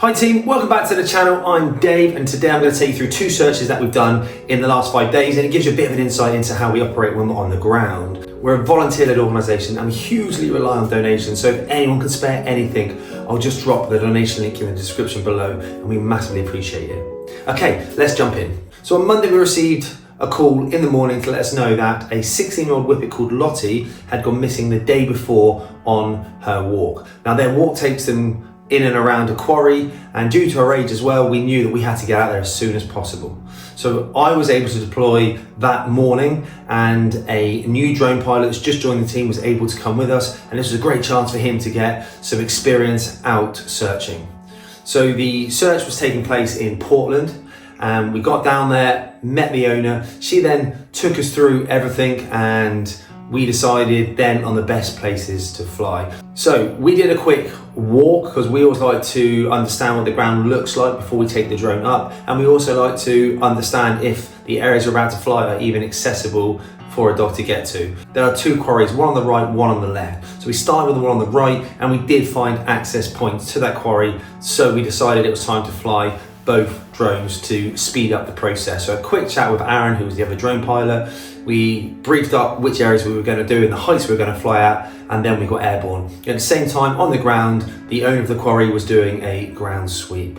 Hi team, welcome back to the channel. I'm Dave and today I'm going to take you through two searches that we've done in the last 5 days, and it gives you a bit of an insight into how we operate when we're on the ground. We're a volunteer-led organisation and we hugely rely on donations, so if anyone can spare anything, I'll just drop the donation link in the description below and we massively appreciate it. Okay, let's jump in. So on Monday we received a call in the morning to let us know that a 16-year-old whippet called Lottie had gone missing the day before on her walk. Now their walk takes them in and around a quarry, and due to her age as well, we knew that we had to get out there as soon as possible. So I was able to deploy that morning, and a new drone pilot that's just joined the team was able to come with us, and this was a great chance for him to get some experience out searching. So the search was taking place in Portland, and we got down there, met the owner. She then took us through everything, and we decided then on the best places to fly. So we did a quick walk because we always like to understand what the ground looks like before we take the drone up, and we also like to understand if the areas we're about to fly are even accessible for a dog to get to. There are two quarries, one on the right, one on the left. So we started with the one on the right, and we did find access points to that quarry, so we decided it was time to fly both drones to speed up the process. So a quick chat with Aaron, who was the other drone pilot. We briefed up which areas we were going to do and the heights we were going to fly at, and then we got airborne. At the same time, on the ground, the owner of the quarry was doing a ground sweep.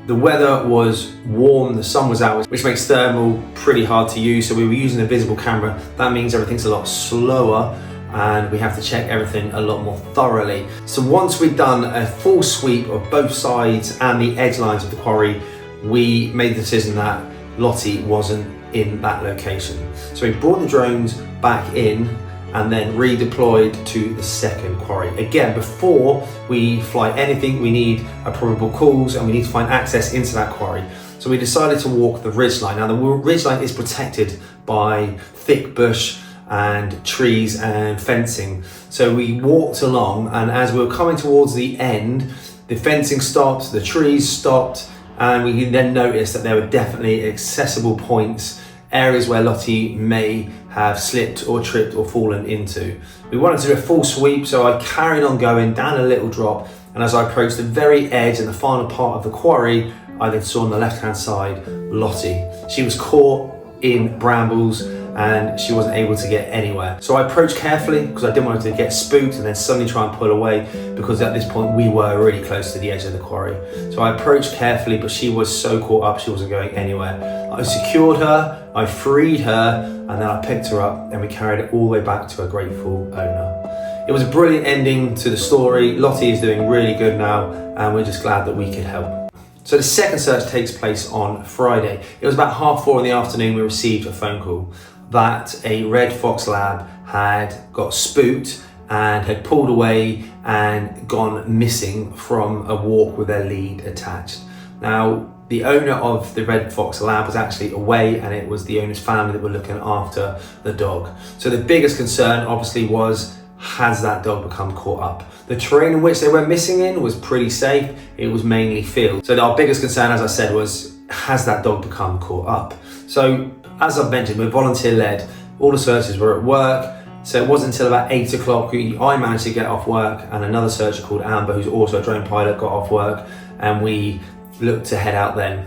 The weather was warm, the sun was out, which makes thermal pretty hard to use, so we were using a visible camera. That means everything's a lot slower and we have to check everything a lot more thoroughly. So once we'd done a full sweep of both sides and the edge lines of the quarry, we made the decision that Lottie wasn't in that location. So we brought the drones back in and then redeployed to the second quarry. Again, before we fly anything, we need a probable cause and we need to find access into that quarry. So we decided to walk the ridgeline. Now the ridgeline is protected by thick bush and trees and fencing. So we walked along, and as we were coming towards the end, the fencing stopped, the trees stopped, and we then noticed that there were definitely accessible points, areas where Lottie may have slipped or tripped or fallen into. We wanted to do a full sweep, so I carried on going down a little drop, and as I approached the very edge and the final part of the quarry, I then saw on the left-hand side Lottie. She was caught in brambles and she wasn't able to get anywhere. So I approached carefully because I didn't want her to get spooked and then suddenly try and pull away, because at this point we were really close to the edge of the quarry. So I approached carefully, but she was so caught up she wasn't going anywhere. I secured her, I freed her, and then I picked her up and we carried it all the way back to her grateful owner. It was a brilliant ending to the story. Lottie is doing really good now and we're just glad that we could help. So the second search takes place on Friday. It was about 4:30 in the afternoon we received a phone call that a red fox lab had got spooked and had pulled away and gone missing from a walk with their lead attached. Now, the owner of the red fox lab was actually away, and it was the owner's family that were looking after the dog. So the biggest concern obviously was, has that dog become caught up? The terrain in which they were missing in was pretty safe. It was mainly field. So our biggest concern, as I said, was, has that dog become caught up? So as I've mentioned, we're volunteer led. All the searches were at work. So it wasn't until about 8 o'clock I managed to get off work, and another searcher called Amber, who's also a drone pilot, got off work, and we looked to head out then.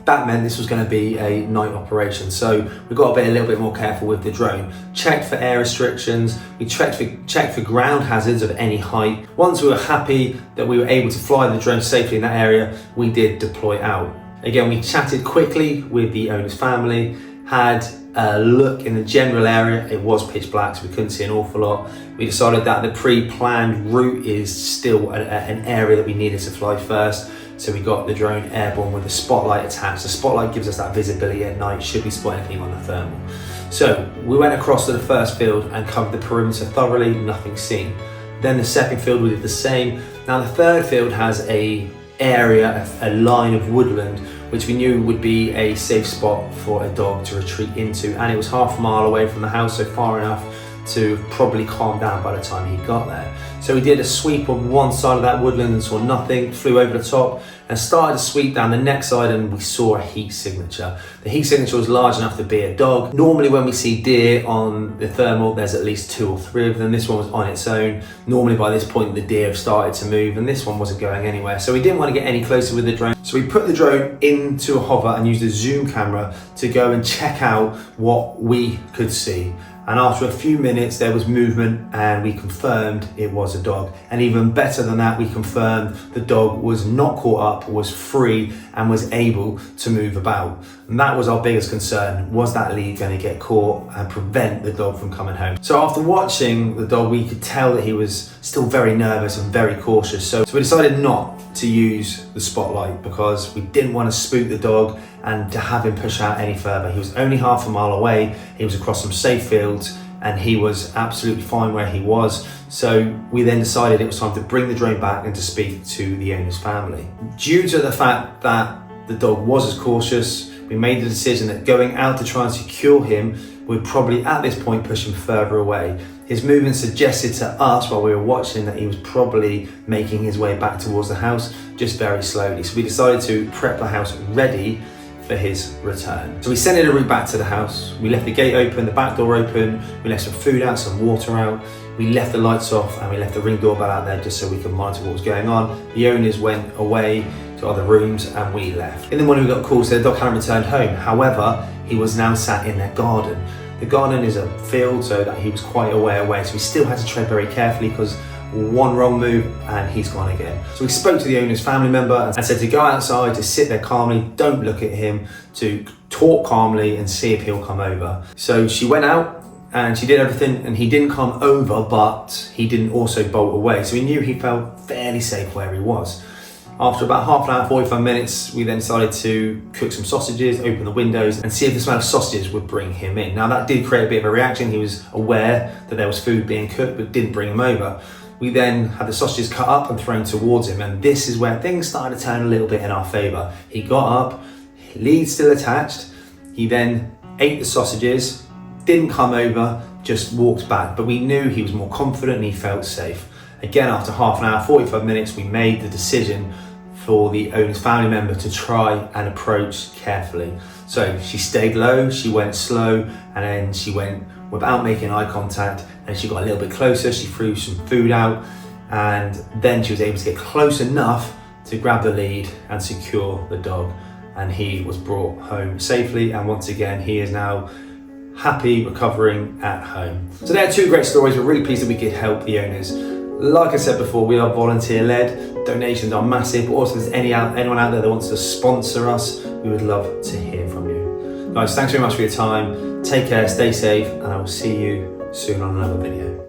That meant this was going to be a night operation, so we got to be a little bit more careful with the drone. Checked for air restrictions, we checked for ground hazards of any height. Once we were happy that we were able to fly the drone safely in that area, we did deploy out. Again, we chatted quickly with the owner's family, had a look in the general area. It was pitch black, so we couldn't see an awful lot. We decided that the pre-planned route is still an area that we needed to fly first. So we got the drone airborne with the spotlight attached. The spotlight gives us that visibility at night should we spot anything on the thermal. So we went across to the first field and covered the perimeter thoroughly, nothing seen. Then the second field we did the same. Now the third field has a line of woodland, which we knew would be a safe spot for a dog to retreat into, and it was half a mile away from the house, so far enough to probably calm down by the time he got there. So we did a sweep of one side of that woodland and saw nothing, flew over the top, and started to sweep down the neck side, and we saw a heat signature. The heat signature was large enough to be a dog. Normally when we see deer on the thermal, there's at least 2 or 3 of them. This one was on its own. Normally by this point the deer have started to move, and this one wasn't going anywhere. So we didn't want to get any closer with the drone. So we put the drone into a hover and used a zoom camera to go and check out what we could see. And after a few minutes, there was movement, and we confirmed it was a dog. And even better than that, we confirmed the dog was not caught up, was free, and was able to move about. And that was our biggest concern. Was that lead going to get caught and prevent the dog from coming home? So after watching the dog, we could tell that he was still very nervous and very cautious. So we decided not to use the spotlight because we didn't want to spook the dog and to have him push out any further. He was only half a mile away. He was across some safe fields, and he was absolutely fine where he was. So we then decided it was time to bring the drone back and to speak to the owner's family. Due to the fact that the dog was as cautious, we made the decision that going out to try and secure him would probably at this point push him further away. His movement suggested to us while we were watching that he was probably making his way back towards the house, just very slowly. So we decided to prep the house ready for his return. So we sent a route back to the house. We left the gate open, the back door open, we left some food out, some water out, we left the lights off, and we left the Ring doorbell out there just so we could monitor what was going on. The owners went away to other rooms and we left. In the morning we got calls that the dog hadn't returned home. However, he was now sat in their garden. The garden is a field, so that he was quite a way away, so we still had to tread very carefully because one wrong move and he's gone again. So we spoke to the owner's family member and said to go outside, to sit there calmly, don't look at him, to talk calmly and see if he'll come over. So she went out and she did everything, and he didn't come over, but he didn't also bolt away. So we knew he felt fairly safe where he was. After about half an hour, 45 minutes, we then decided to cook some sausages, open the windows, and see if the smell of sausages would bring him in. Now that did create a bit of a reaction. He was aware that there was food being cooked, but didn't bring him over. We then had the sausages cut up and thrown towards him, and this is where things started to turn a little bit in our favour. He got up, lead still attached. He then ate the sausages, didn't come over, just walked back, but we knew he was more confident and he felt safe. Again, after half an hour, 45 minutes, we made the decision for the owner's family member to try and approach carefully. So she stayed low, she went slow, and then she went without making eye contact, and she got a little bit closer, she threw some food out, and then she was able to get close enough to grab the lead and secure the dog, and he was brought home safely, and once again he is now happy, recovering at home. So there are 2 great stories. We're really pleased that we could help the owners. Like I said before, we are volunteer led, donations are massive, but also if there's anyone out there that wants to sponsor us, we would love to hear from you. Guys, thanks very much for your time, take care, stay safe, and I will see you soon on another video.